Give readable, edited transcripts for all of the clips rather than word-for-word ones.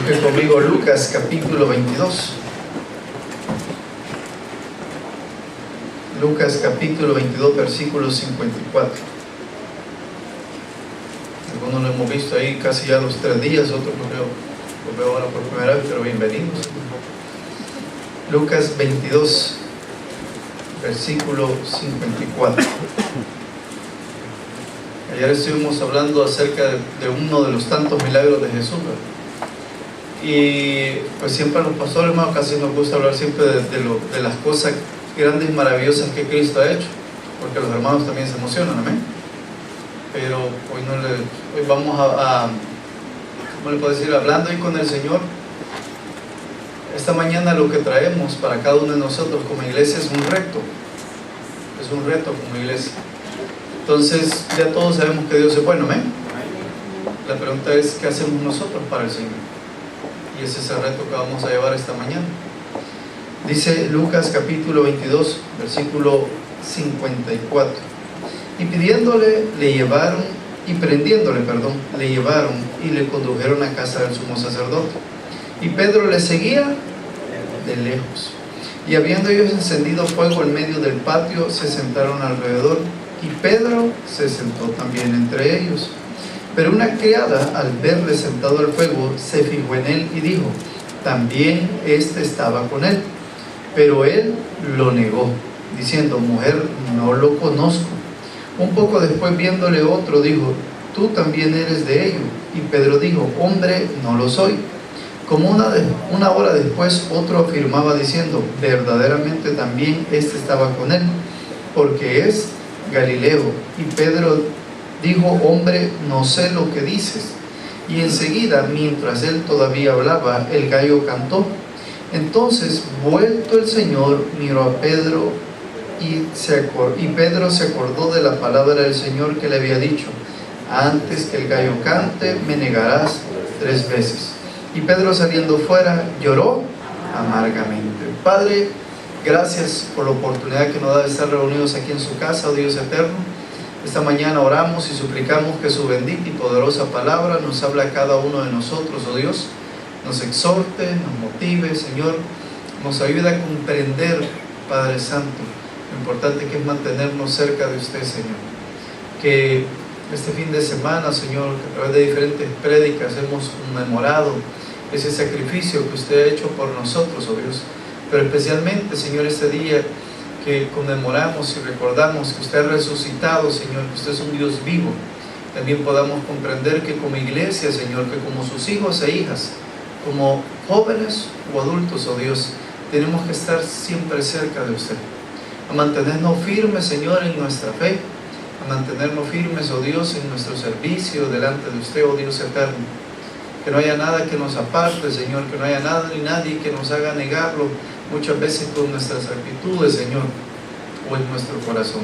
Busque conmigo Lucas capítulo 22. Lucas capítulo 22, versículo 54. Algunos lo hemos visto ahí casi ya los 3 días, otros lo veo ahora por primera vez, pero bienvenidos. Lucas 22, versículo 54. Ayer estuvimos hablando acerca de uno de los tantos milagros de Jesús, ¿verdad? Y pues siempre a los pastores, hermanos, casi nos gusta hablar siempre de las cosas grandes y maravillosas que Cristo ha hecho, porque los hermanos también se emocionan, amén. Pero hoy vamos a ¿cómo le puedo decir? Hablando ahí con el Señor. Esta mañana lo que traemos para cada uno de nosotros como iglesia es un reto. Es un reto como iglesia. Entonces ya todos sabemos que Dios es bueno, amén. La pregunta es, ¿qué hacemos nosotros para el Señor? Y ese es el reto que vamos a llevar esta mañana. Dice Lucas capítulo 22, versículo 54. Y prendiéndole, le llevaron y le condujeron a casa del sumo sacerdote. Y Pedro le seguía de lejos. Y habiendo ellos encendido fuego en medio del patio, se sentaron alrededor, y Pedro se sentó también entre ellos. Pero una criada, al verle sentado al fuego, se fijó en él y dijo: también éste estaba con él. Pero él lo negó, diciendo: mujer, no lo conozco. Un poco después, viéndole otro, dijo: tú también eres de ellos. Y Pedro dijo: hombre, no lo soy. Como una hora después, otro afirmaba diciendo: verdaderamente también éste estaba con él, porque es Galileo. Y Pedro dijo: hombre, no sé lo que dices. Y enseguida, mientras él todavía hablaba, el gallo cantó. Entonces, vuelto el Señor, miró a Pedro y Pedro se acordó de la palabra del Señor que le había dicho: antes que el gallo cante, me negarás 3 veces. Y Pedro, saliendo fuera, lloró amargamente. Padre, gracias por la oportunidad que nos da de estar reunidos aquí en su casa, oh Dios eterno. Esta mañana oramos y suplicamos que su bendita y poderosa palabra nos hable a cada uno de nosotros, oh Dios. Nos exhorte, nos motive, Señor, nos ayude a comprender, Padre Santo, lo importante que es mantenernos cerca de usted, Señor. Que este fin de semana, Señor, a través de diferentes prédicas hemos conmemorado ese sacrificio que usted ha hecho por nosotros, oh Dios. Pero especialmente, Señor, este día que conmemoramos y recordamos que usted ha resucitado, Señor, que usted es un Dios vivo, también podamos comprender que como iglesia, Señor, que como sus hijos e hijas, como jóvenes o adultos, oh Dios, tenemos que estar siempre cerca de usted, a mantenernos firmes, Señor, en nuestra fe, a mantenernos firmes, oh Dios, en nuestro servicio delante de usted, oh Dios eterno. Que no haya nada que nos aparte, Señor, que no haya nada ni nadie que nos haga negarlo, muchas veces con nuestras actitudes, Señor, o en nuestro corazón.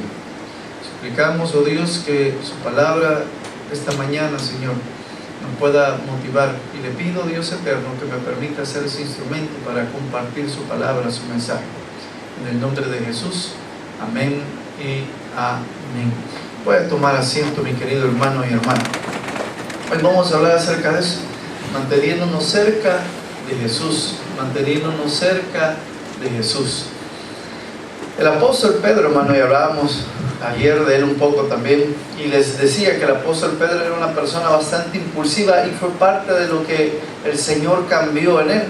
Suplicamos, oh Dios, que su palabra esta mañana, Señor, nos pueda motivar, y le pido, Dios eterno, que me permita ser ese instrumento para compartir su palabra, su mensaje. En el nombre de Jesús, amén y amén. Puede tomar asiento, mi querido hermano y hermana. Hoy vamos a hablar acerca de eso, manteniéndonos cerca de Jesús, manteniéndonos cerca de Jesús. El apóstol Pedro, hermano, y hablábamos ayer de él un poco también, y les decía que el apóstol Pedro era una persona bastante impulsiva y fue parte de lo que el Señor cambió en él.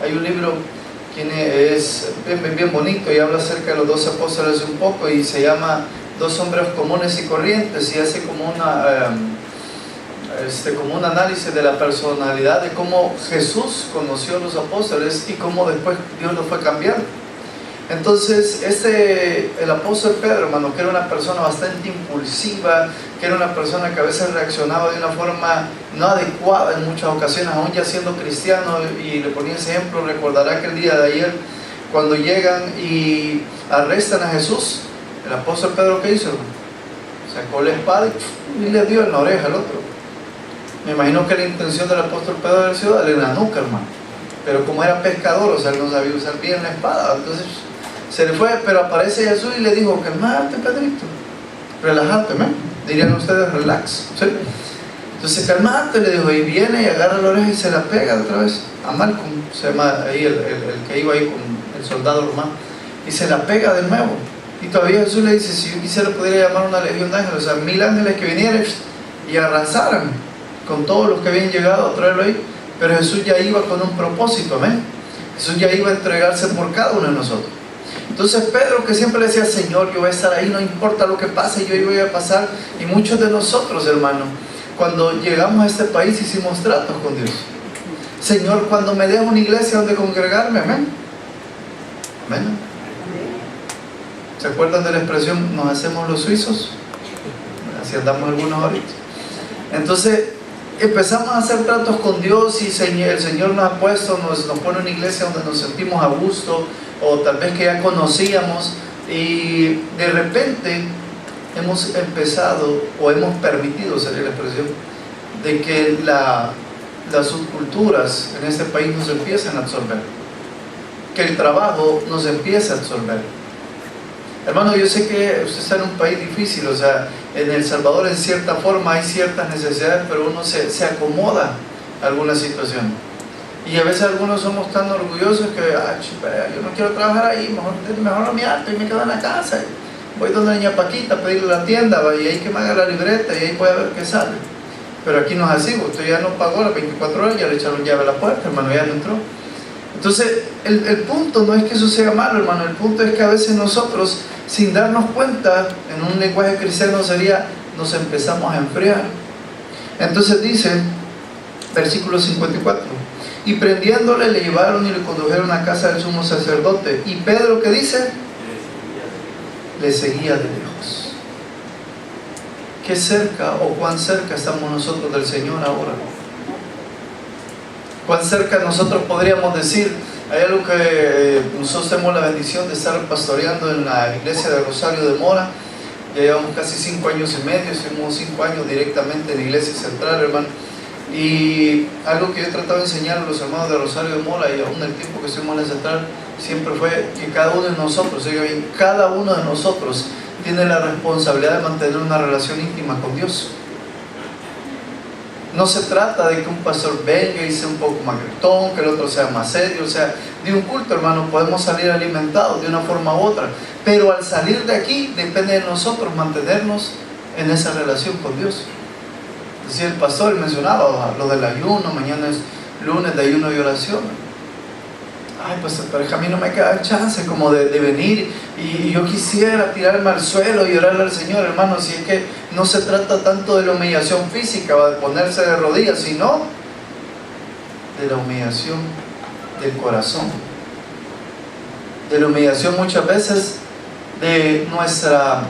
Hay un libro que es bien bonito y habla acerca de los 2 apóstoles un poco, y se llama 2 hombres comunes y corrientes, y hace como un análisis de la personalidad de cómo Jesús conoció a los apóstoles y cómo después Dios los fue cambiando. Entonces, el apóstol Pedro, hermano, que era una persona bastante impulsiva, que era una persona que a veces reaccionaba de una forma no adecuada en muchas ocasiones, aún ya siendo cristiano, y le ponía ese ejemplo. Recordará que el día de ayer, cuando llegan y arrestan a Jesús, el apóstol Pedro, ¿qué hizo, hermano? Sacó la espada y le dio en la oreja al otro. Me imagino que la intención del apóstol Pedro había sido darle en la nuca, hermano, pero como era pescador, o sea, él no sabía usar bien la espada, entonces se le fue. Pero aparece Jesús y le dijo: calmate, Pedrito, relájate, dirían ustedes, relax, ¿sí? Entonces, calmate, le dijo, y viene y agarra la oreja y se la pega otra vez a Malcolm, se llama ahí el que iba ahí con el soldado romano, y se la pega de nuevo. Y todavía Jesús le dice, si yo quisiera podría llamar una legión de ángeles, o sea, 1000 ángeles que vinieran y arrasaran con todos los que habían llegado a traerlo ahí. Pero Jesús ya iba con un propósito, amén. Jesús ya iba a entregarse por cada uno de nosotros. Entonces Pedro, que siempre le decía, Señor, yo voy a estar ahí, no importa lo que pase, yo voy a pasar. Y muchos de nosotros, hermanos, cuando llegamos a este país hicimos tratos con Dios. Señor, cuando me deje una iglesia donde congregarme, amén. Amén. ¿Se acuerdan de la expresión, nos hacemos los suizos? Así andamos algunos ahorita. Entonces empezamos a hacer tratos con Dios y el Señor nos ha puesto, nos pone una iglesia donde nos sentimos a gusto, o tal vez que ya conocíamos, y de repente hemos empezado o hemos permitido, sería la expresión, de que las subculturas en este país nos empiecen a absorber, que el trabajo nos empiece a absorber. Hermano, yo sé que usted está en un país difícil, o sea, en El Salvador en cierta forma hay ciertas necesidades, pero uno se acomoda a alguna situación. Y a veces algunos somos tan orgullosos que, yo no quiero trabajar ahí, mejor no me harto y me quedo en la casa. Voy donde doña Paquita a pedirle la tienda, y ahí que me haga la libreta y ahí voy a ver qué sale. Pero aquí no es así, usted ya no pagó las 24 horas, ya le echaron llave a la puerta, hermano, ya no entró. Entonces, el punto no es que eso sea malo, hermano, el punto es que a veces nosotros, sin darnos cuenta, en un lenguaje cristiano sería, nos empezamos a enfriar. Entonces dice, versículo 54, y prendiéndole le llevaron y le condujeron a casa del sumo sacerdote. Y Pedro, ¿qué dice? Le seguía de lejos. ¿Qué cerca o cuán cerca estamos nosotros del Señor ahora? ¿Cuán cerca nosotros podríamos decir? Hay algo que nosotros tenemos la bendición de estar pastoreando en la iglesia de Rosario de Mora. Ya llevamos casi 5 años y medio, estuvimos 5 años directamente en la iglesia central, hermano. Y algo que yo he tratado de enseñar a los hermanos de Rosario de Mora, y aún el tiempo que estuvimos en la central, siempre fue que cada uno de nosotros, oiga bien, cada uno de nosotros tiene la responsabilidad de mantener una relación íntima con Dios. No se trata de que un pastor venga y sea un poco más gritón, que el otro sea más serio. O sea, de un culto, hermano, podemos salir alimentados de una forma u otra, pero al salir de aquí depende de nosotros mantenernos en esa relación con Dios. Decía el pastor, mencionaba lo del ayuno, mañana es lunes de ayuno y oración. Ay, pues pero a mí no me queda chance como de venir y yo quisiera tirarme al suelo y orarle al Señor, hermano. Si es que no se trata tanto de la humillación física o de ponerse de rodillas, sino de la humillación del corazón, de la humillación muchas veces de nuestra,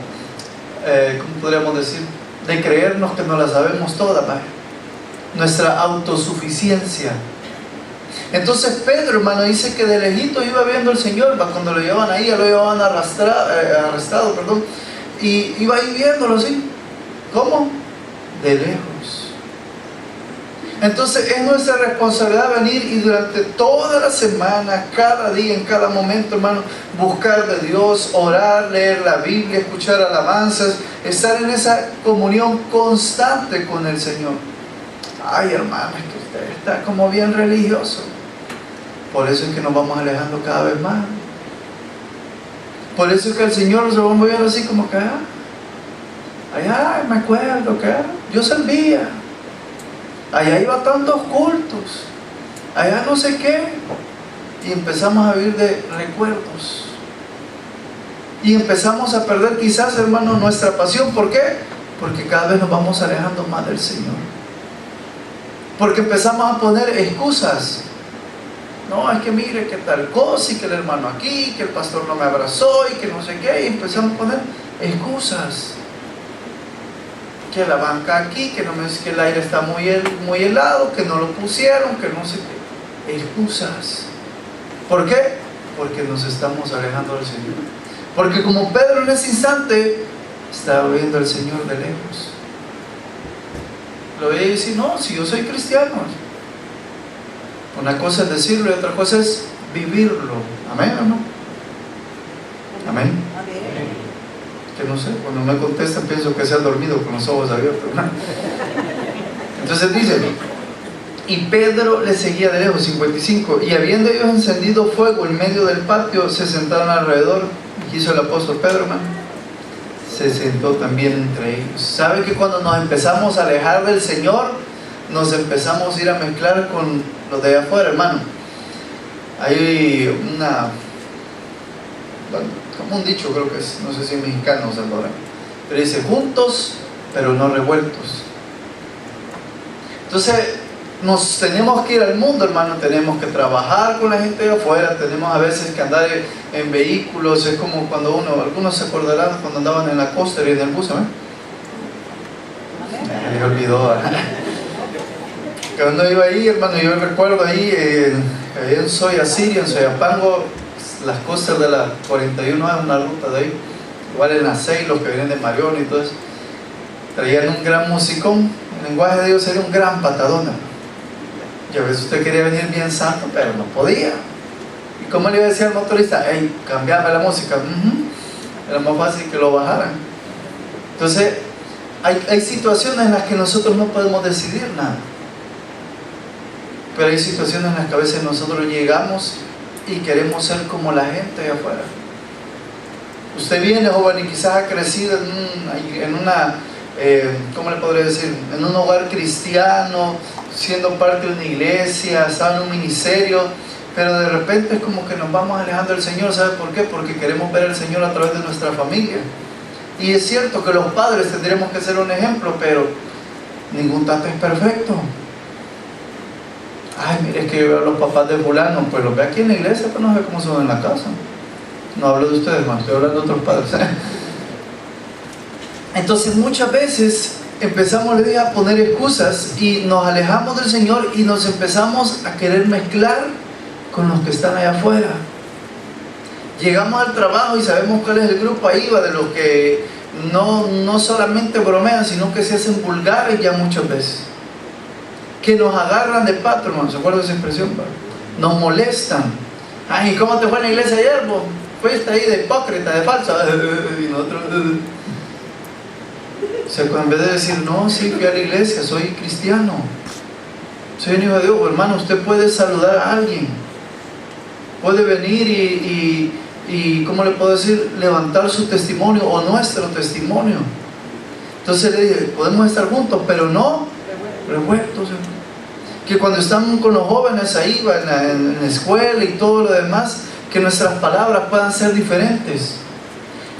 ¿cómo podríamos decir? De creernos que no la sabemos toda, ¿vale? Nuestra autosuficiencia. Entonces Pedro, hermano, dice que de lejito iba viendo al Señor, cuando lo llevaban ahí, ya lo llevaban arrestado, y iba ahí viéndolo así. ¿Cómo? De lejos. Entonces es nuestra responsabilidad venir y durante toda la semana, cada día, en cada momento, hermano, buscar de Dios, orar, leer la Biblia, escuchar alabanzas, estar en esa comunión constante con el Señor. Ay, hermano, es que usted está como bien religioso. Por eso es que nos vamos alejando cada vez más. Por eso es que el Señor nos va moviendo así como que, allá me acuerdo que yo servía, allá iba a tantos cultos, allá no sé qué, y empezamos a vivir de recuerdos. Y empezamos a perder quizás, hermano, nuestra pasión. ¿Por qué? Porque cada vez nos vamos alejando más del Señor. Porque empezamos a poner excusas. No, es que mire que tal cosa, y que el hermano aquí, que el pastor no me abrazó, y que no sé qué, y empezamos a poner excusas. Que la banca aquí, que el aire está muy helado, que no lo pusieron, que no sé qué. Excusas. ¿Por qué? Porque nos estamos alejando del Señor. Porque como Pedro en ese instante estaba viendo al Señor de lejos. Lo veía y decía, no, si yo soy cristiano. Una cosa es decirlo y otra cosa es vivirlo. ¿Amén o no? ¿Amén? Que no sé, cuando me contestan pienso que se han dormido con los ojos abiertos, ¿no? Entonces dice, y Pedro le seguía de lejos, 55, y habiendo ellos encendido fuego en medio del patio, se sentaron alrededor. ¿Qué hizo el apóstol Pedro, hermano? Se sentó también entre ellos. ¿Sabe que cuando nos empezamos a alejar del Señor, nos empezamos a ir a mezclar con los de allá afuera, hermano? Hay como un dicho, creo que es, no sé si es mexicano o salvadoreño, pero dice, juntos pero no revueltos. Entonces nos tenemos que ir al mundo, hermano, tenemos que trabajar con la gente de afuera, tenemos a veces que andar en vehículos. Es como cuando algunos se acordarán cuando andaban en la costa y en el bus, ¿eh? Me olvidó. Cuando iba ahí, hermano, yo recuerdo ahí en Soyapango, en Soyapango, las costas de la 41, hay una ruta de ahí, igual en la 6, los que vienen de Marión y todo eso, traían un gran musicón. El lenguaje de Dios era un gran patadón. Y a veces usted quería venir bien santo, pero no podía. ¿Y cómo le iba a decir al motorista? Hey, cambiame la música. Era más fácil que lo bajaran. Entonces, hay situaciones en las que nosotros no podemos decidir nada. Pero hay situaciones en las que a veces nosotros llegamos y queremos ser como la gente de afuera. Usted viene, joven, y quizás ha crecido en una, ¿cómo le podría decir? En un hogar cristiano, siendo parte de una iglesia, estaba en un ministerio, pero de repente es como que nos vamos alejando del Señor. ¿Sabe por qué? Porque queremos ver al Señor a través de nuestra familia. Y es cierto que los padres tendríamos que ser un ejemplo, pero ningún tato es perfecto. Ay, mire, es que yo veo a los papás de fulano, pues los ve aquí en la iglesia, pero no ve cómo son en la casa. No hablo de ustedes, más estoy hablando de otros padres. Entonces muchas veces empezamos a poner excusas y nos alejamos del Señor y nos empezamos a querer mezclar con los que están allá afuera. Llegamos al trabajo y sabemos cuál es el grupo ahí, va, de los que no solamente bromean, sino que se hacen vulgares ya muchas veces. Que nos agarran de pato, hermano. ¿Se acuerdan de esa expresión? ¿Va? Nos molestan. Ay, ¿cómo te fue en la iglesia ayer, vos? Fuiste ahí de hipócrita, de falso. Y nosotros... O sea, en vez de decir, no, sí, fui a la iglesia, soy cristiano, soy un hijo de Dios, hermano, usted puede saludar a alguien, puede venir y ¿cómo le puedo decir? Levantar su testimonio o nuestro testimonio. Entonces le dije, podemos estar juntos, pero no revueltos. Que cuando estamos con los jóvenes ahí, en la escuela y todo lo demás, que nuestras palabras puedan ser diferentes.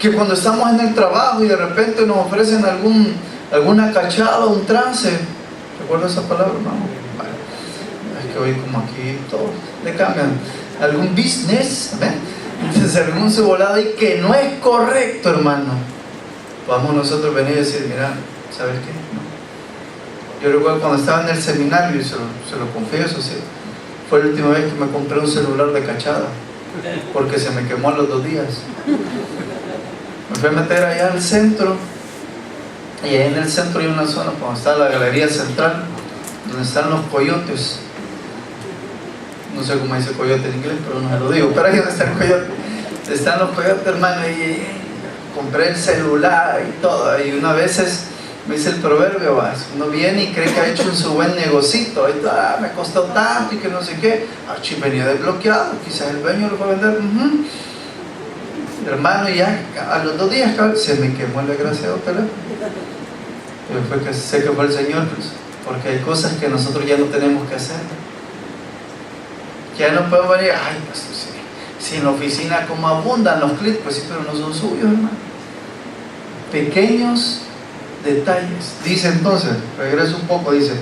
Que cuando estamos en el trabajo y de repente nos ofrecen alguna cachada, un trance, ¿recuerda esa palabra, hermano? Es que hoy como aquí todo le cambian. Algún business, ¿ven? Entonces algún cebolado ahí que no es correcto, hermano. Vamos nosotros venir y decir, mira, ¿sabes qué? No. Yo recuerdo cuando estaba en el seminario, y se lo confieso, ¿sí? Fue la última vez que me compré un celular de cachada, porque se me quemó a los 2 días. Me fui a meter allá al centro, y ahí en el centro hay una zona donde está la galería central, donde están los coyotes. No sé cómo dice coyote en inglés, pero no me lo digo. Pero ahí donde está el coyote, están los coyotes, hermano, y compré el celular y todo. Y una vez me dice el proverbio, uno viene y cree que ha hecho su buen negocito, y me costó tanto y que no sé qué. Venía desbloqueado, quizás el dueño lo fue a vender. Hermano, y ya a los 2 días se me quemó el desgraciado teléfono. Pero sé que fue el Señor, pues, porque hay cosas que nosotros ya no tenemos que hacer. Ya no podemos venir, ay, pues si en la oficina como abundan los clics, pues sí, pero no son suyos, hermano. Pequeños detalles. Dice entonces, regreso un poco, dice,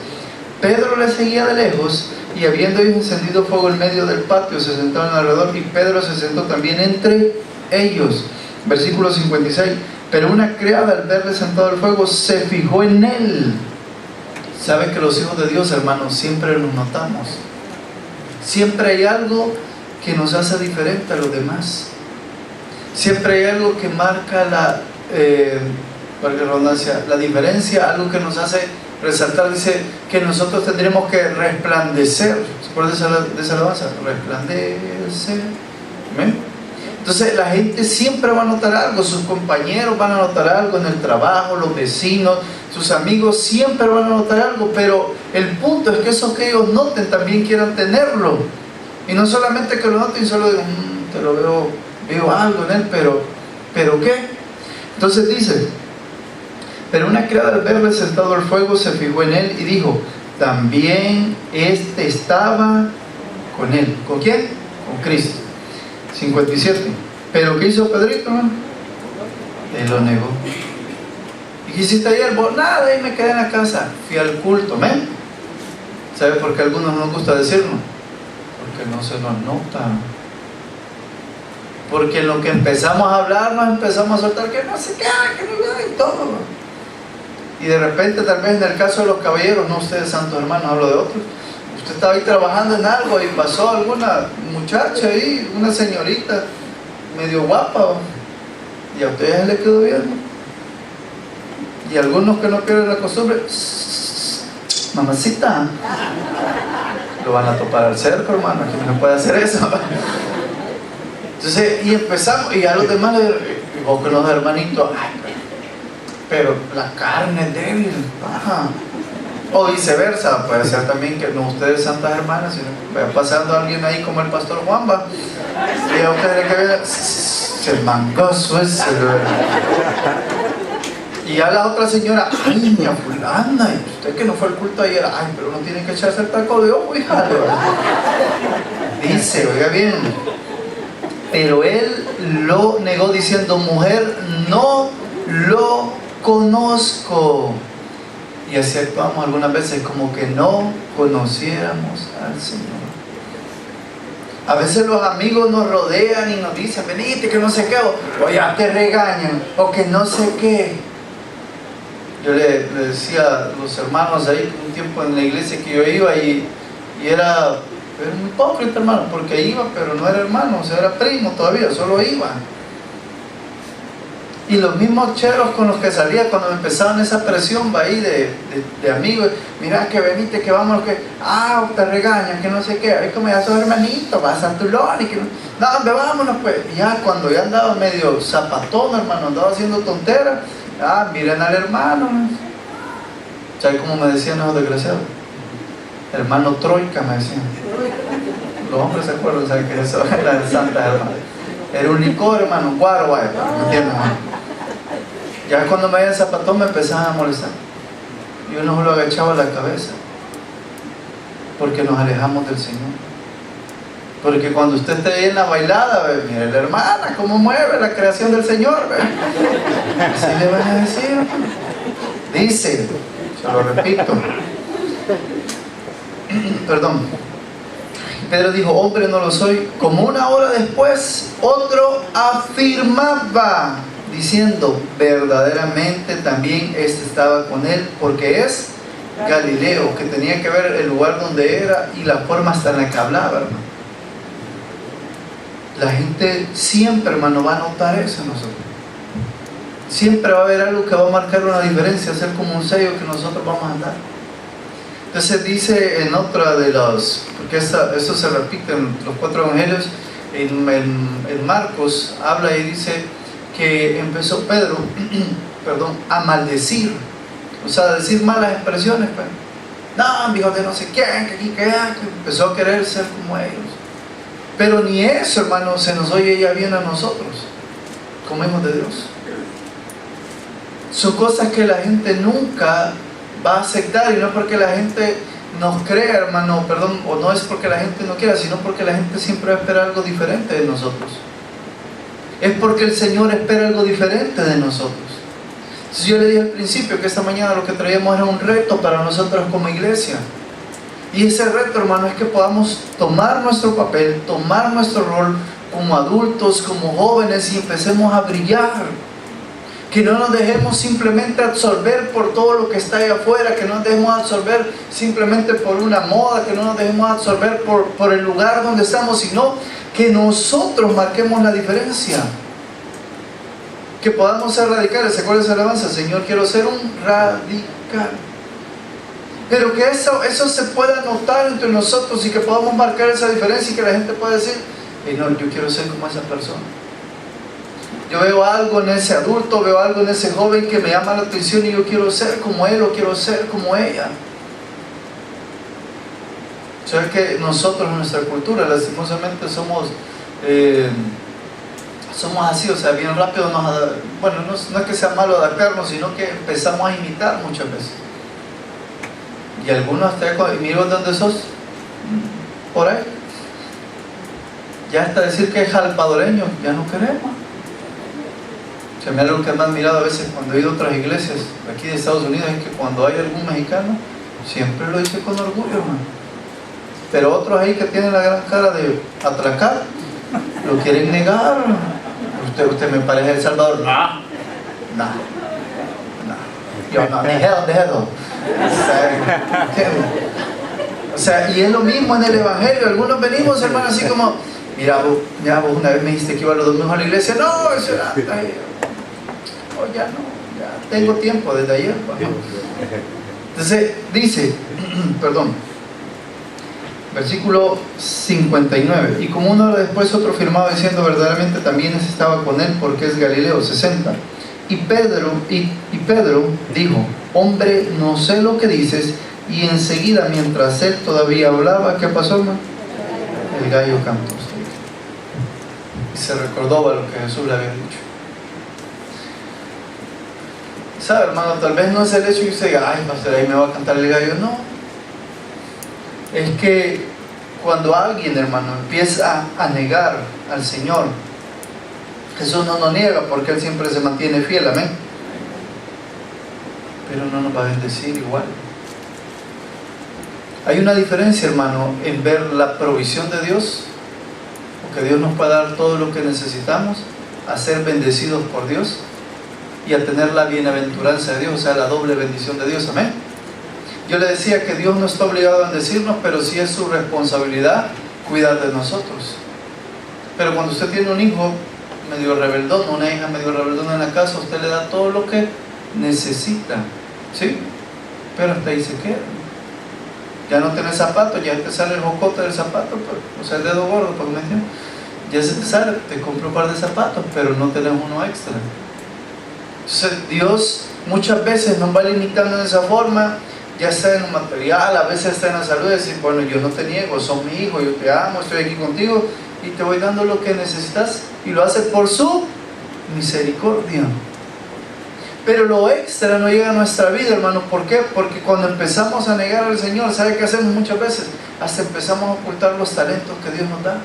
Pedro le seguía de lejos y habiendo ellos encendido fuego en medio del patio, se sentaron alrededor y Pedro se sentó también entre ellos. Versículo 56. Pero una criada al verle sentado al fuego se fijó en él. ¿Sabe que los hijos de Dios, hermanos, siempre nos notamos? Siempre hay algo que nos hace diferente a los demás. Siempre hay algo que marca la diferencia, algo que nos hace resaltar. Dice que nosotros tendremos que resplandecer. ¿Se acuerdan de esa alabanza? Resplandecer. ¿Amén? Entonces la gente siempre va a notar algo, sus compañeros van a notar algo en el trabajo, los vecinos, sus amigos siempre van a notar algo, pero el punto es que esos que ellos noten también quieran tenerlo. Y no solamente que lo noten y solo digan, te lo veo algo en él, pero ¿qué? Entonces dice, pero una criada al verle sentado al fuego se fijó en él y dijo, también este estaba con él. ¿Con quién? Con Cristo. 57. ¿Pero qué hizo Pedrito, hermano? Él lo negó. ¿Y qué hiciste ayer? Vos, nada, ahí me quedé en la casa. Fui al culto, ¿ven? ¿Sabe por qué a algunos no nos gusta decirlo? Porque no se nos nota. Porque en lo que empezamos a hablar, nos empezamos a soltar que no sé qué, que no y todo. Y de repente, tal vez en el caso de los caballeros, no ustedes santos hermanos, hablo de otros, usted estaba ahí trabajando en algo y pasó alguna muchacha ahí, una señorita medio guapa, y a ustedes le quedó viendo. Y algunos que no pierden la costumbre, mamacita, lo van a topar al cerco, hermano, que no puede hacer eso. Entonces, y empezamos, y a los demás, y vos con los hermanitos, ay, pero la carne es débil, ajá. O viceversa, puede ser también que no ustedes santas hermanas, sino que vaya pasando alguien ahí como el pastor Juanba, y a ustedes que vean, el mangoso ese, y a la otra señora, ay, mi fulana, y usted que no fue al culto ayer, ay, pero uno tiene que echarse el taco de ojo, hija. Dice, oiga bien, pero él lo negó diciendo, mujer, no lo conozco. Y así actuamos algunas veces como que no conociéramos al Señor. A veces los amigos nos rodean y nos dicen, venite, que no sé qué, o ya te regañan, o que no sé qué. Yo le decía a los hermanos ahí un tiempo en la iglesia que yo iba y era muy hipócrita, hermano, porque iba, pero no era hermano, o sea, era primo todavía, solo iba. Y los mismos cheros con los que salía cuando empezaban esa presión va ahí de amigos, mira que venite, que vamos, que te regañan, que no sé qué, es como ya sos hermanito, vas a Tulón y que no, hombre, vámonos pues. Y ya cuando ya andaba medio zapatón, hermano, andaba haciendo tonteras, miren al hermano. ¿Sabes cómo me decían esos desgraciados? Hermano Troika me decían. Los hombres se acuerdan, ¿saben que eso era de Santa hermano? Era un licor, hermano, guaro, ¿me entiendes, hermano? Ya cuando me veían zapatón me empezaban a molestar. Y uno lo agachaba la cabeza. Porque nos alejamos del Señor. Porque cuando usted esté ahí en la bailada, mire la hermana, cómo mueve la creación del Señor. Así le van a decir. Dice, se lo repito. Perdón. Pedro dijo, hombre, no lo soy. Como una hora después, otro afirmaba, diciendo, verdaderamente también este estaba con él, porque es Galileo, que tenía que ver el lugar donde era y la forma hasta en la que hablaba, hermano. La gente siempre, hermano, va a notar eso en nosotros. Siempre va a haber algo que va a marcar una diferencia, ser como un sello que nosotros vamos a andar. Entonces dice en otra de los, porque eso se repite en los 4 evangelios, en Marcos habla y dice que empezó Pedro a maldecir, o sea, a decir malas expresiones, pues. No, hijo de no sé quién, que aquí, que allá, que empezó a querer ser como ellos. Pero ni eso, hermano, se nos oye ya bien a nosotros, como hijos de Dios. Son cosas que la gente nunca va a aceptar, y no porque la gente nos crea, hermano, perdón, o no es porque la gente no quiera, sino porque la gente siempre va a esperar algo diferente de nosotros. Es porque el Señor espera algo diferente de nosotros. Entonces yo le dije al principio que esta mañana lo que traíamos era un reto para nosotros como iglesia. Y ese reto, hermano, es que podamos tomar nuestro papel, tomar nuestro rol como adultos, como jóvenes, y empecemos a brillar. Que no nos dejemos simplemente absorber por todo lo que está ahí afuera, que no nos dejemos absorber simplemente por una moda, que no nos dejemos absorber por el lugar donde estamos, sino que nosotros marquemos la diferencia. Que podamos ser radicales. ¿Se acuerdan de esa alabanza? Señor, quiero ser un radical. Pero que eso se pueda notar entre nosotros y que podamos marcar esa diferencia y que la gente pueda decir, no, yo quiero ser como esa persona. Yo veo algo en ese adulto, veo algo en ese joven que me llama la atención y yo quiero ser como él o quiero ser como ella. ¿Sabes que nosotros en nuestra cultura lastimosamente somos así? O sea, bien rápido bueno, no es que sea malo adaptarnos, sino que empezamos a imitar muchas veces. Y algunos hasta miro dónde sos, por ahí. Ya hasta decir que es salvadoreño, ya no queremos. O sea, algo que me han mirado a veces cuando he ido a otras iglesias aquí de Estados Unidos es que cuando hay algún mexicano, siempre lo dice con orgullo, hermano. Pero otros ahí que tienen la gran cara de atracar, lo quieren negar. Usted me parece El Salvador. No. Yo no, dejo. O sea, y es lo mismo en el Evangelio. Algunos venimos, hermano, así como, mira vos una vez me dijiste que iba los domingos a la iglesia. No, eso era ya no, ya tengo tiempo desde ayer. ¿No? Entonces dice, perdón, versículo 59, y como uno después otro firmaba diciendo, verdaderamente también estaba con él porque es Galileo. 60, y Pedro dijo, hombre, no sé lo que dices. Y enseguida, mientras él todavía hablaba, ¿qué pasó, hermano? El gallo cantó. Y se recordó a lo que Jesús le había dicho. ¿Sabe, hermano? Tal vez no es el hecho que usted diga, ay, pastor, ahí me va a cantar el gallo. No. Es que cuando alguien, hermano, empieza a negar al Señor, Jesús no nos niega porque Él siempre se mantiene fiel, amén. Pero no nos va a bendecir igual. Hay una diferencia, hermano, en ver la provisión de Dios, o que Dios nos puede dar todo lo que necesitamos, a ser bendecidos por Dios y a tener la bienaventuranza de Dios, o sea, la doble bendición de Dios, amén. Yo le decía que Dios no está obligado a bendecirnos, pero sí es su responsabilidad cuidar de nosotros. Pero cuando usted tiene un hijo medio rebeldón, una hija medio rebeldona en la casa, usted le da todo lo que necesita, ¿sí? Pero hasta ahí se queda. Ya no tenés zapatos, ya te sale el jocote del zapato, o sea, el dedo gordo, porque me entiendes. Ya se te sale, te compro un par de zapatos, pero no tenés uno extra. Entonces Dios muchas veces nos va limitando de esa forma, ya sea en lo material, a veces está en la salud, decir, bueno, yo no te niego, sos mi hijo, yo te amo, estoy aquí contigo y te voy dando lo que necesitas, y lo hace por su misericordia. Pero lo extra no llega a nuestra vida, hermanos. ¿Por qué? Porque cuando empezamos a negar al Señor, ¿sabe qué hacemos muchas veces? Hasta empezamos a ocultar los talentos que Dios nos da.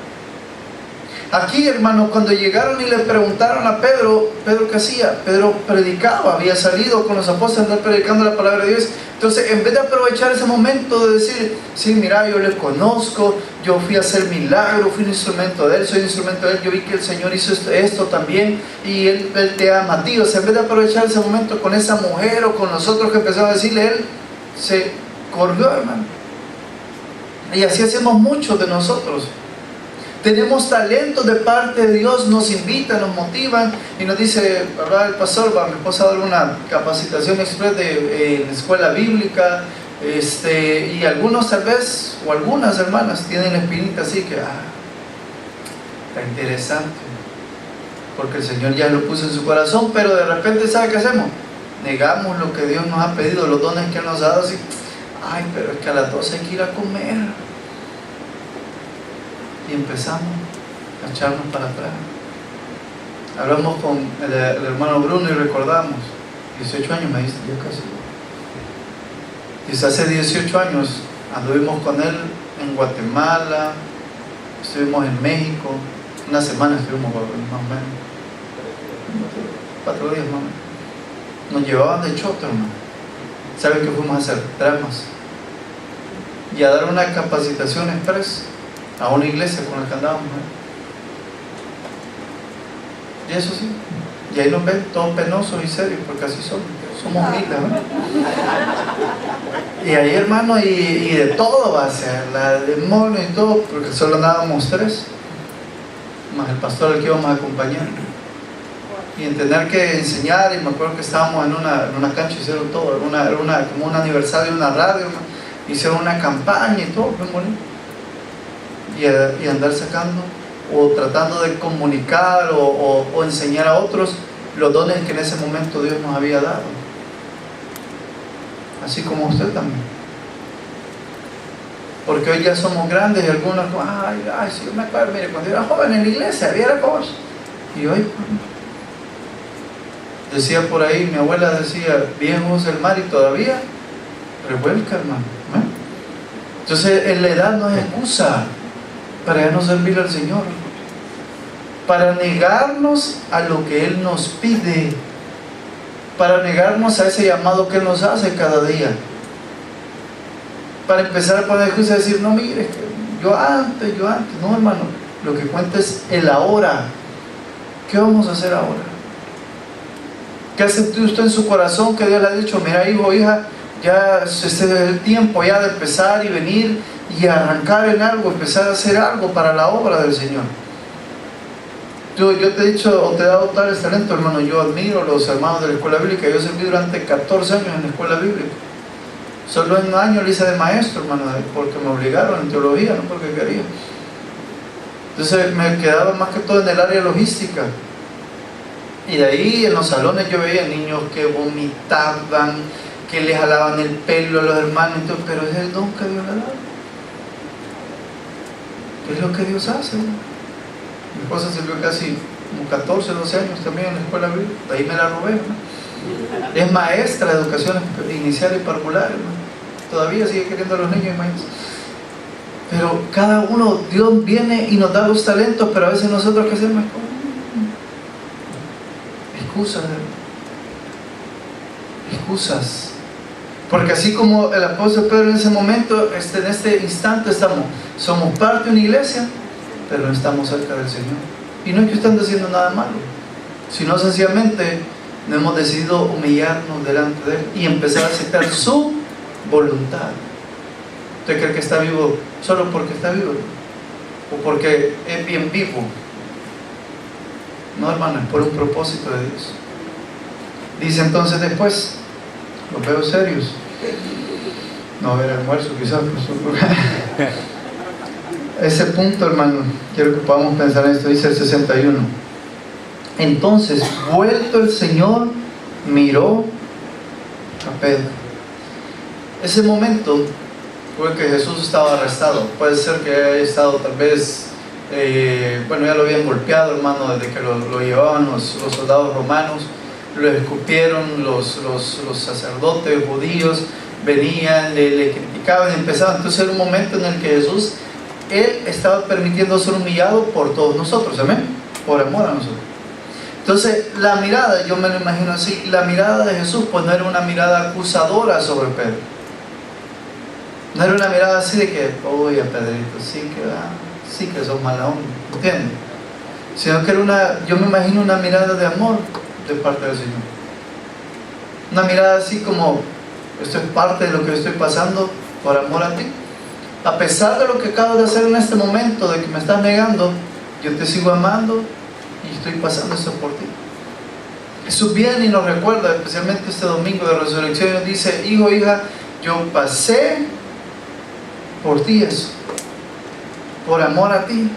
Aquí, hermano, cuando llegaron y le preguntaron a Pedro, ¿Pedro qué hacía? Pedro predicaba, había salido con los apóstoles a andar predicando la palabra de Dios. Entonces, en vez de aprovechar ese momento de decir, sí, mira, yo le conozco, yo fui a hacer milagro, fui un instrumento de Él, soy un instrumento de Él, yo vi que el Señor hizo esto también, y Él te ama a ti. O sea, en vez de aprovechar ese momento con esa mujer o con nosotros que empezamos a decirle, Él se corrió, hermano. Y así hacemos muchos de nosotros. Tenemos talentos de parte de Dios, nos invitan, nos motivan y nos dice, ¿verdad? El pastor, mi esposa va a dar una capacitación express en escuela bíblica, y algunos tal vez, o algunas hermanas tienen la espinita así que, está interesante, porque el Señor ya lo puso en su corazón, pero de repente, ¿sabe qué hacemos? Negamos lo que Dios nos ha pedido, los dones que Él nos ha dado, así, ay, pero es que a las 12 hay que ir a comer. Y empezamos a echarnos para atrás. Hablamos con el hermano Bruno y recordamos, 18 años me dice, ya casi. Dice, hace 18 años anduvimos con él en Guatemala, estuvimos en México, una semana estuvimos más o menos, 4 días más o menos. Nos llevaban de choto, hermano. ¿Saben qué fuimos a hacer? Dramas. Y a dar una capacitación express a una iglesia con la que andábamos, ¿eh? Y eso sí, y ahí nos ven todos penosos y serios, porque así somos humildes, ¿no? Y ahí, hermano, y de todo va a ser, la demonio y todo, porque solo andábamos 3, más el pastor al que íbamos a acompañar, y en tener que enseñar. Y me acuerdo que estábamos en una cancha, hicieron todo, era como un aniversario de una radio, hermano. Hicieron una campaña y todo, muy bonito. Y andar sacando o tratando de comunicar o enseñar a otros los dones que en ese momento Dios nos había dado. Así como usted también. Porque hoy ya somos grandes y algunos, si yo me acuerdo, mire, cuando yo era joven en la iglesia, había cosas. Y hoy, decía por ahí, mi abuela decía, viejo es el mar y todavía revuelca, hermano. Entonces, la edad no es excusa para ya no servir al Señor, para negarnos a lo que Él nos pide, para negarnos a ese llamado que Él nos hace cada día, para empezar a poner excusa y decir, no, mire, yo antes, no, hermano, lo que cuenta es el ahora. ¿Qué vamos a hacer ahora? ¿Qué hace usted en su corazón que Dios le ha dicho, mira, hijo, hija, ya este es el tiempo ya de empezar y venir y arrancar en algo, empezar a hacer algo para la obra del Señor? Yo te he dicho, o te he dado tales talentos, hermano. Yo admiro a los hermanos de la escuela bíblica. Yo serví durante 14 años en la escuela bíblica. Solo en un año lo hice de maestro, hermano, porque me obligaron en teología, no porque quería. Entonces me quedaba más que todo en el área logística. Y de ahí en los salones yo veía niños que vomitaban, que les jalaban el pelo a los hermanos, pero es el don que Dios le ha dado. Es lo que Dios hace, ¿no? Mi esposa sirvió casi como 14, 12 años también en la escuela bíblica. De ahí me la robé, ¿no? Es maestra de educación inicial y parvular, ¿no? Todavía sigue queriendo a los niños y maestros. Pero cada uno, Dios viene y nos da los talentos, pero a veces nosotros, ¿qué hacemos? Excusas. Porque así como el apóstol Pedro en ese momento, en este instante somos parte de una iglesia, pero no estamos cerca del Señor. Y no es que estén haciendo nada malo, sino sencillamente no hemos decidido humillarnos delante de Él y empezar a aceptar su voluntad. ¿Usted cree que está vivo solo porque está vivo? ¿O porque es bien vivo? No, hermano, es por un propósito de Dios. Dice entonces después, los veo serios. No va a haber almuerzo quizás. Ese punto, hermano, quiero que podamos pensar en esto. Dice el 61. Entonces, vuelto el Señor, miró a Pedro. Ese momento fue que Jesús estaba arrestado. Puede ser que haya estado tal vez, ya lo habían golpeado, hermano, desde que lo llevaban los soldados romanos. Lo escupieron los sacerdotes judíos, venían, le criticaban, empezaban. Entonces era un momento en el que Jesús, Él estaba permitiendo ser humillado por todos nosotros, amén, por amor a nosotros. Entonces la mirada, yo me lo imagino así, la mirada de Jesús pues no era una mirada acusadora sobre Pedro. No era una mirada así de que, oye, Pedrito, sí que sos mala onda, ¿entiendes? Sino que yo me imagino una mirada de amor de parte del Señor. Una mirada así como, esto es parte de lo que estoy pasando por amor a ti. A pesar de lo que acabo de hacer en este momento, de que me estás negando, yo te sigo amando y estoy pasando esto por ti. Jesús viene y nos recuerda, especialmente este domingo de resurrección, y nos dice, hijo, hija, yo pasé por ti eso, por amor a ti.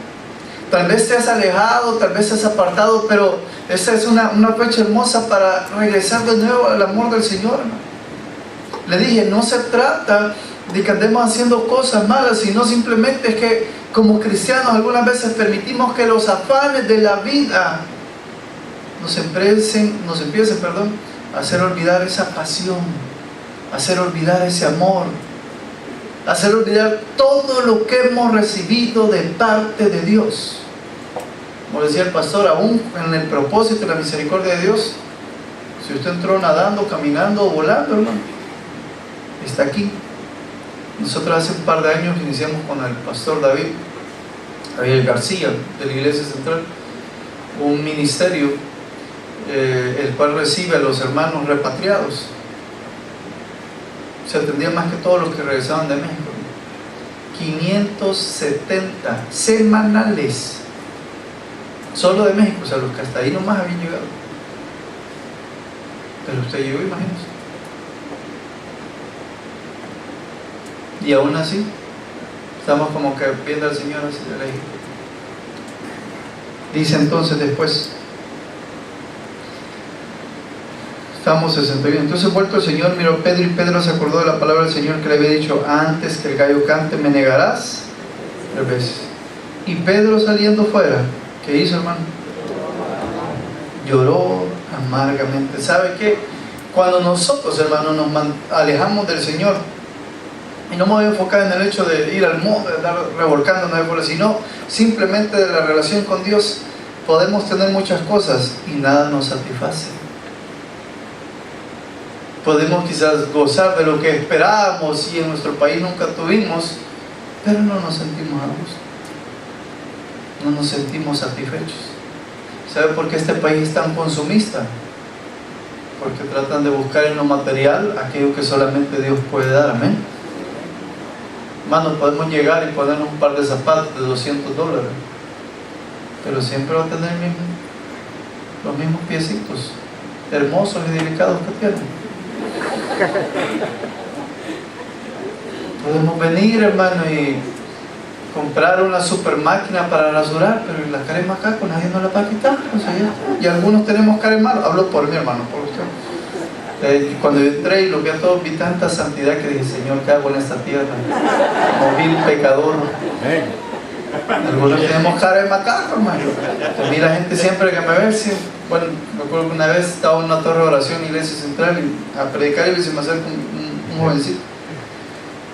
Tal vez te has alejado, tal vez te has apartado, pero esa es una fecha hermosa para regresar de nuevo al amor del Señor. Le dije, no se trta de que andemos haciendo cosas malas, sino simplemente es que como cristianos algunas veces permitimos que los afanes de la vida nos empiecen a hacer olvidar esa pasión, a hacer olvidar ese amor, a hacer olvidar todo lo que hemos recibido de parte de Dios. Como decía el pastor, aún en el propósito y la misericordia de Dios, si usted entró nadando, caminando o volando, hermano, está aquí. Nosotros hace un par de años iniciamos con el pastor David García de la Iglesia Central un ministerio el cual recibe a los hermanos repatriados. Se atendía más que todos los que regresaban de México. 570 semanales solo de México, o sea, los que hasta ahí nomás habían llegado. Pero usted llegó, imagínese. Y aún así estamos como que viendo al Señor así de lejos. Dice entonces después, estamos 61. Entonces vuelto el Señor, miró a Pedro, y Pedro se acordó de la palabra del Señor que le había dicho: antes que el gallo cante me negarás 3 veces. Y Pedro, saliendo fuera, ¿qué hizo, hermano? Lloró amargamente. ¿Sabe qué? Cuando nosotros, hermanos, nos alejamos del Señor, y no me voy a enfocar en el hecho de ir al mundo, de estar revolcándonos, sino simplemente de la relación con Dios, podemos tener muchas cosas y nada nos satisface. Podemos quizás gozar de lo que esperábamos y en nuestro país nunca tuvimos, pero no nos sentimos a gusto, no nos sentimos satisfechos. ¿Sabe por qué este país es tan consumista? Porque tratan de buscar en lo material aquello que solamente Dios puede dar. Amén. Hermanos, podemos llegar y ponernos un par de zapatos de $200, pero siempre va a tener los mismos piecitos hermosos y delicados que tienen. Podemos venir, hermano, y comprar una super máquina para rasurar, pero la cara de macaco nadie nos la va a quitar. O sea, y algunos tenemos cara de malo. Hablo por mi hermano, por usted. Cuando yo entré y lo vi a todos, vi tanta santidad que dije: Señor, ¿qué hago en esta tierra? Como vil pecador. Algunos tenemos cara de macaco, hermano. A mí la gente siempre que me ve, bueno, me acuerdo que una vez estaba en una torre de oración en la iglesia central y a predicar, y se me acerca un jovencito.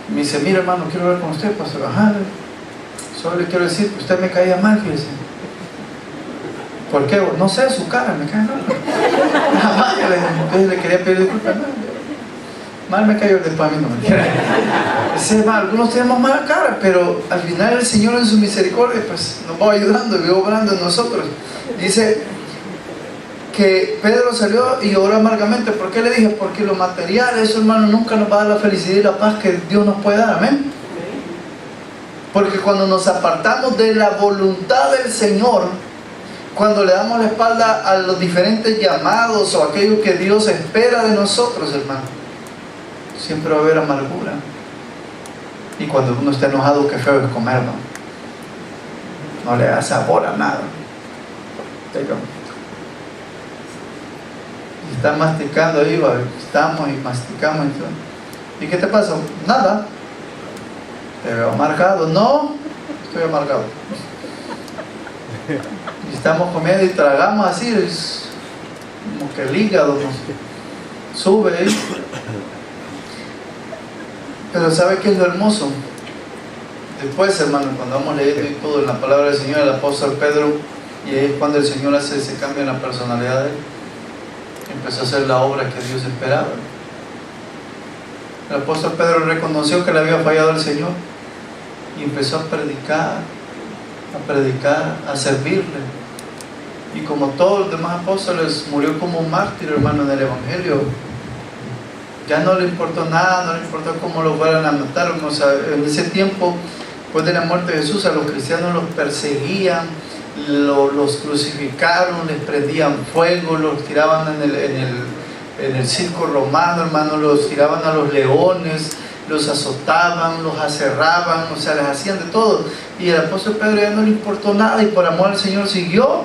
Me dice: mira, hermano, quiero hablar con usted, pastor. Ajá, solo le quiero decir que usted me caía mal, fíjese. ¿Por qué? No sé, su cara me cae mal. Entonces le quería pedir disculpas. Mal me cayó después a mí, no me quiere. Algunos tenemos mala cara, pero al final el Señor en su misericordia pues nos va ayudando y va obrando en nosotros. Dice que Pedro salió y oró amargamente. ¿Por qué le dije? Porque lo material, eso, hermano, nunca nos va a dar la felicidad y la paz que Dios nos puede dar. Amén. Porque cuando nos apartamos de la voluntad del Señor, cuando le damos la espalda a los diferentes llamados o aquello que Dios espera de nosotros, hermano, siempre va a haber amargura. Y cuando uno está enojado, qué feo es comer, no le da sabor a nada. Y está masticando ahí, estamos y masticamos. ¿Y qué te pasa? Nada. Te veo amargado. No, estoy amargado. Y estamos comiendo y tragamos así, es como que el hígado nos sube ahí. Pero ¿sabe qué es lo hermoso? Después, hermano, cuando vamos leyendo y todo en la palabra del Señor, el apóstol Pedro, y ahí es cuando el Señor hace ese cambio en la personalidad de él, empezó a hacer la obra que Dios esperaba. El apóstol Pedro reconoció que le había fallado al Señor y empezó a predicar, a servirle. Y como todos los demás apóstoles, murió como un mártir, hermano, en el Evangelio. Ya no le importó nada, no le importó cómo lo fueran a matar. O sea, en ese tiempo, después de la muerte de Jesús, a los cristianos los perseguían, los crucificaron, les prendían fuego, los tiraban en el circo romano, hermano, los tiraban a los leones, los azotaban, los aserraban, o sea, les hacían de todo. Y el apóstol Pedro ya no le importó nada y por amor al Señor siguió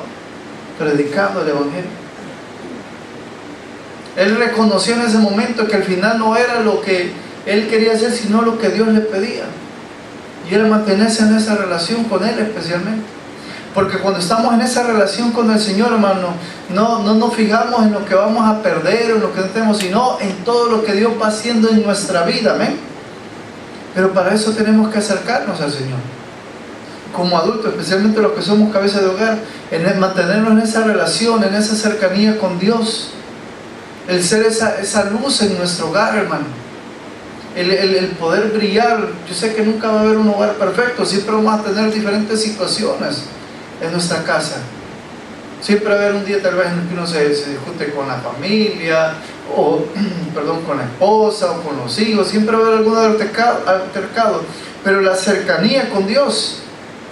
predicando el Evangelio. Él reconoció en ese momento que al final no era lo que él quería hacer, sino lo que Dios le pedía. Y era mantenerse en esa relación con Él especialmente. Porque cuando estamos en esa relación con el Señor, hermano, no nos fijamos en lo que vamos a perder o en lo que no tenemos, sino en todo lo que Dios va haciendo en nuestra vida. Amén. Pero para eso tenemos que acercarnos al Señor. Como adultos, especialmente los que somos cabeza de hogar, mantenernos en esa relación, en esa cercanía con Dios. El ser esa luz en nuestro hogar, hermano. El poder brillar. Yo sé que nunca va a haber un hogar perfecto. Siempre vamos a tener diferentes situaciones en nuestra casa. Siempre va a haber un día tal vez en el que uno se discute con la familia, o con la esposa, o con los hijos. Siempre va a haber algún altercado. Pero la cercanía con Dios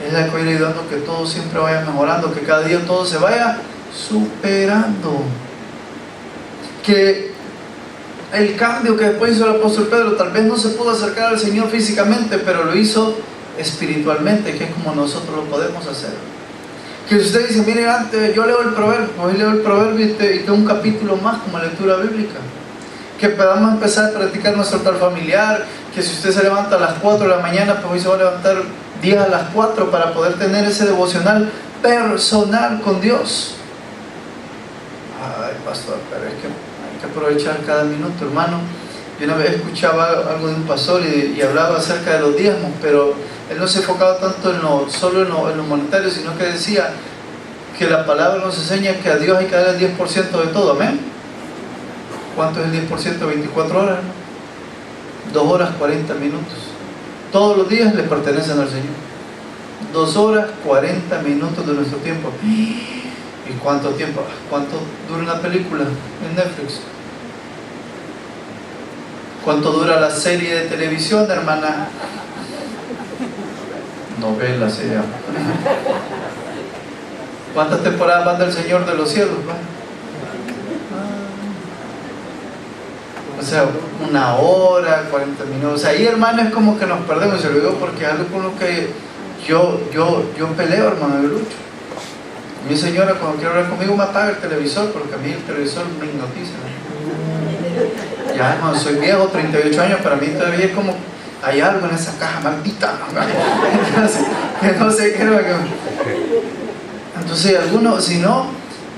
es la que va a ir ayudando a que todo siempre vaya mejorando, que cada día todo se vaya superando. Que el cambio que después hizo el apóstol Pedro, tal vez no se pudo acercar al Señor físicamente, pero lo hizo espiritualmente, que es como nosotros lo podemos hacer. Que usted dice, mire, antes yo leo el proverbio, hoy leo el proverbio y tengo un capítulo más como lectura bíblica. Que podamos empezar a practicar nuestro altar familiar, que si usted se levanta a las 4 de la mañana, pues hoy se va a levantar 10 a las 4 para poder tener ese devocional personal con Dios. Ay, pastor, pero es que hay que aprovechar cada minuto, hermano. Yo una vez escuchaba algo de un pastor y hablaba acerca de los diezmos, pero él no se enfocaba tanto solo en lo monetario, sino que decía que la palabra nos enseña que a Dios hay que dar el 10% de todo, amén. ¿Cuánto es el 10% de 24 horas? 2 horas 40 minutos. Todos los días le pertenecen al Señor. 2 horas 40 minutos de nuestro tiempo. ¿Y cuánto tiempo? ¿Cuánto dura una película en Netflix? ¿Cuánto dura la serie de televisión, hermana? Novela se llama. ¿Cuántas temporadas van del Señor de los Cielos? O sea, 1 hora, 40 minutos. O sea, ahí, hermano, es como que nos perdemos. Y se lo digo porque es algo con lo que yo peleo, hermano, yo lucho. Mi señora, cuando quiere hablar conmigo, me apaga el televisor, porque a mí el televisor me hipnotiza. Ya, hermano, soy viejo, 38 años, para mí todavía es como, hay algo en esa caja maldita, que no sé qué era. Entonces, algunos, si no,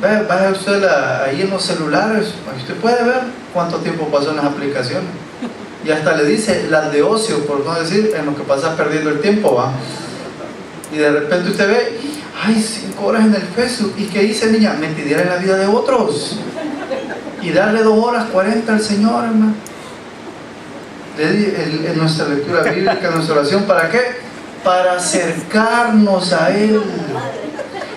vaya usted ahí en los celulares, usted puede ver cuánto tiempo pasó en las aplicaciones. Y hasta le dice las de ocio, por no decir, en lo que pasa perdiendo el tiempo, ¿va? Y de repente usted ve, ay, 5 horas en el Facebook. ¿Y qué dice, niña? Mentiría en la vida de otros. Y darle 2 horas 40 al Señor, hermano. En nuestra lectura bíblica, en nuestra oración, ¿para qué? Para acercarnos a Él.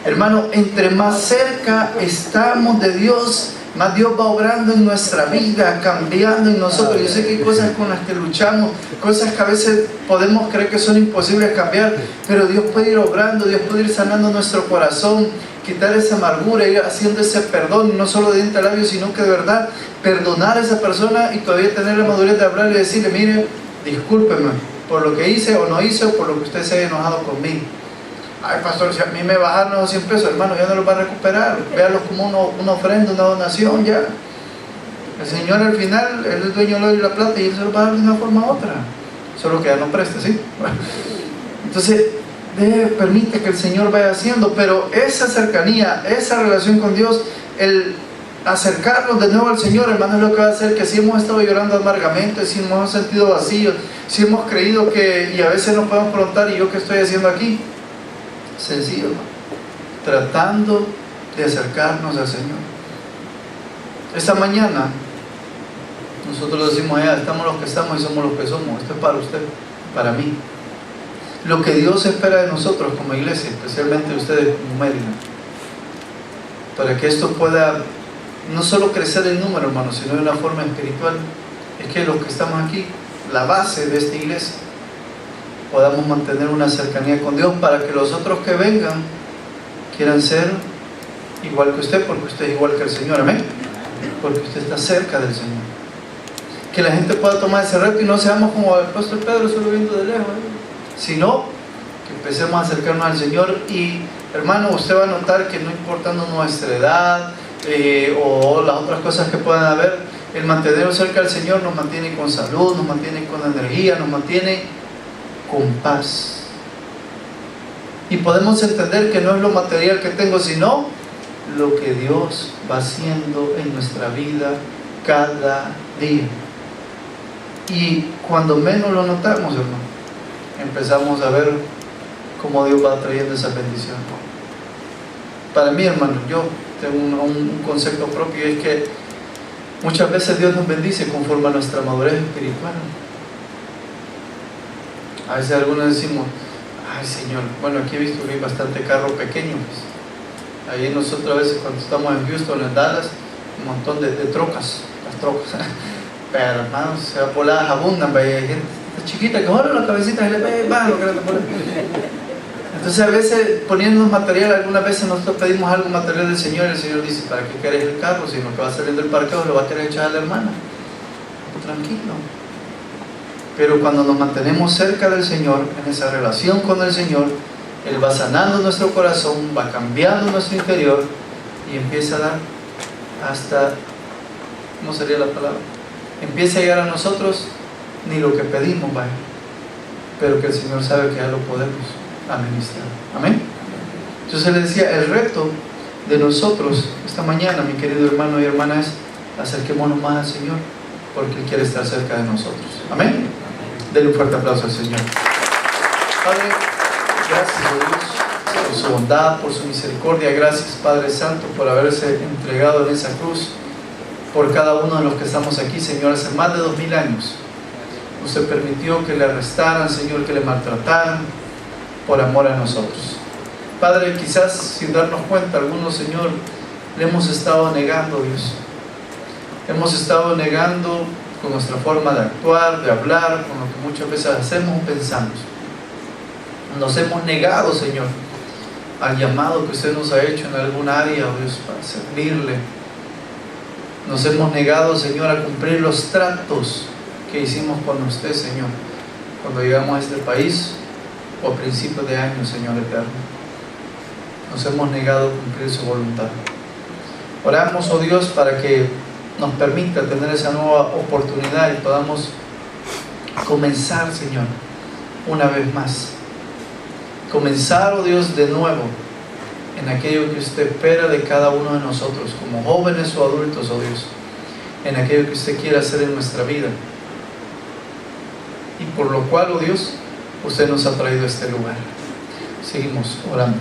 Hermano, entre más cerca estamos de Dios, más Dios va obrando en nuestra vida, cambiando en nosotros. Yo sé que hay cosas con las que luchamos, cosas que a veces podemos creer que son imposibles cambiar, pero Dios puede ir obrando, Dios puede ir sanando nuestro corazón, quitar esa amargura, ir haciendo ese perdón, no solo de diente a labio, sino que de verdad perdonar a esa persona y todavía tener la madurez de hablarle y decirle, mire, discúlpeme por lo que hice o no hice, o por lo que usted se haya enojado conmigo. Ay, pastor, si a mí me bajaron los 100 pesos, hermano, ya no los va a recuperar. Véalos como una ofrenda, una donación, ya. El Señor al final, Él es dueño de la plata y Él se lo va a dar de una forma u otra. Solo que ya no presta, ¿sí? Entonces, permite que el Señor vaya haciendo, pero esa cercanía, esa relación con Dios, el acercarnos de nuevo al Señor, hermano, es lo que va a hacer que si hemos estado llorando amargamente, si hemos sentido vacíos, si hemos creído que, y a veces nos podemos preguntar, ¿y yo qué estoy haciendo aquí? Sencillo, hermano, tratando de acercarnos al Señor. Esta mañana nosotros decimos, ya estamos los que estamos y somos los que somos. Esto es para usted, para mí. Lo que Dios espera de nosotros como iglesia, especialmente de ustedes como Mérida, para que esto pueda no solo crecer en número, hermano, sino de una forma espiritual, es que los que estamos aquí, la base de esta iglesia, podamos mantener una cercanía con Dios, para que los otros que vengan quieran ser igual que usted, porque usted es igual que el Señor, amén, porque usted está cerca del Señor. Que la gente pueda tomar ese reto y no seamos como el apóstol Pedro, solo viendo de lejos, sino que empecemos a acercarnos al Señor. Y hermano, usted va a notar que no importando nuestra edad o las otras cosas que puedan haber, el mantenernos cerca del Señor nos mantiene con salud, nos mantiene con energía, nos mantiene con paz. Y podemos entender que no es lo material que tengo, sino lo que Dios va haciendo en nuestra vida cada día. Y cuando menos lo notamos, hermano, empezamos a ver cómo Dios va trayendo esa bendición. Para mí, hermano, yo tengo un concepto propio, y es que muchas veces Dios nos bendice conforme a nuestra madurez espiritual. A veces algunos decimos, ay Señor, bueno, aquí he visto que hay bastante carro pequeño, pues. Ahí nosotros a veces cuando estamos en Houston, en Dallas, un montón de trocas, las trocas, pero hermanos, voladas abundan, hay gente chiquita que joder la cabecita y le ve, va, lo que le pone. Entonces a veces poniendo material, algunas veces nosotros pedimos algo material del Señor y el Señor dice, ¿para qué querés el carro? Si lo que va saliendo del parqueo lo va a querer echar a la hermana. Tranquilo. Pero cuando nos mantenemos cerca del Señor, en esa relación con el Señor, Él va sanando nuestro corazón, va cambiando nuestro interior y empieza a dar hasta, ¿cómo sería la palabra? Empieza a llegar a nosotros ni lo que pedimos, vaya, pero que el Señor sabe que ya lo podemos administrar. Amén. Entonces le decía, el reto de nosotros esta mañana, mi querido hermano y hermana, es acerquémonos más al Señor, porque Él quiere estar cerca de nosotros. Amén. Denle un fuerte aplauso al Señor. Padre, gracias a Dios por su bondad, por su misericordia. Gracias, Padre Santo, por haberse entregado en esa cruz por cada uno de los que estamos aquí, Señor. Hace más de 2000 años usted permitió que le arrestaran, Señor, que le maltrataran por amor a nosotros. Padre, quizás sin darnos cuenta, algunos, Señor, le hemos estado negando, Dios. Hemos estado negando con nuestra forma de actuar, de hablar, con lo que muchas veces hacemos o pensamos. Nos hemos negado, Señor, al llamado que usted nos ha hecho en algún área, Dios, para servirle. Nos hemos negado, Señor, a cumplir los tratos que hicimos con usted, Señor, cuando llegamos a este país o a principios de año, Señor eterno. Nos hemos negado a cumplir su voluntad. Oramos, oh Dios, para que nos permita tener esa nueva oportunidad y podamos comenzar, Señor, una vez más. Comenzar, oh Dios, de nuevo en aquello que usted espera de cada uno de nosotros, como jóvenes o adultos, oh Dios, en aquello que usted quiera hacer en nuestra vida. Y por lo cual, oh Dios, usted nos ha traído a este lugar. Seguimos orando.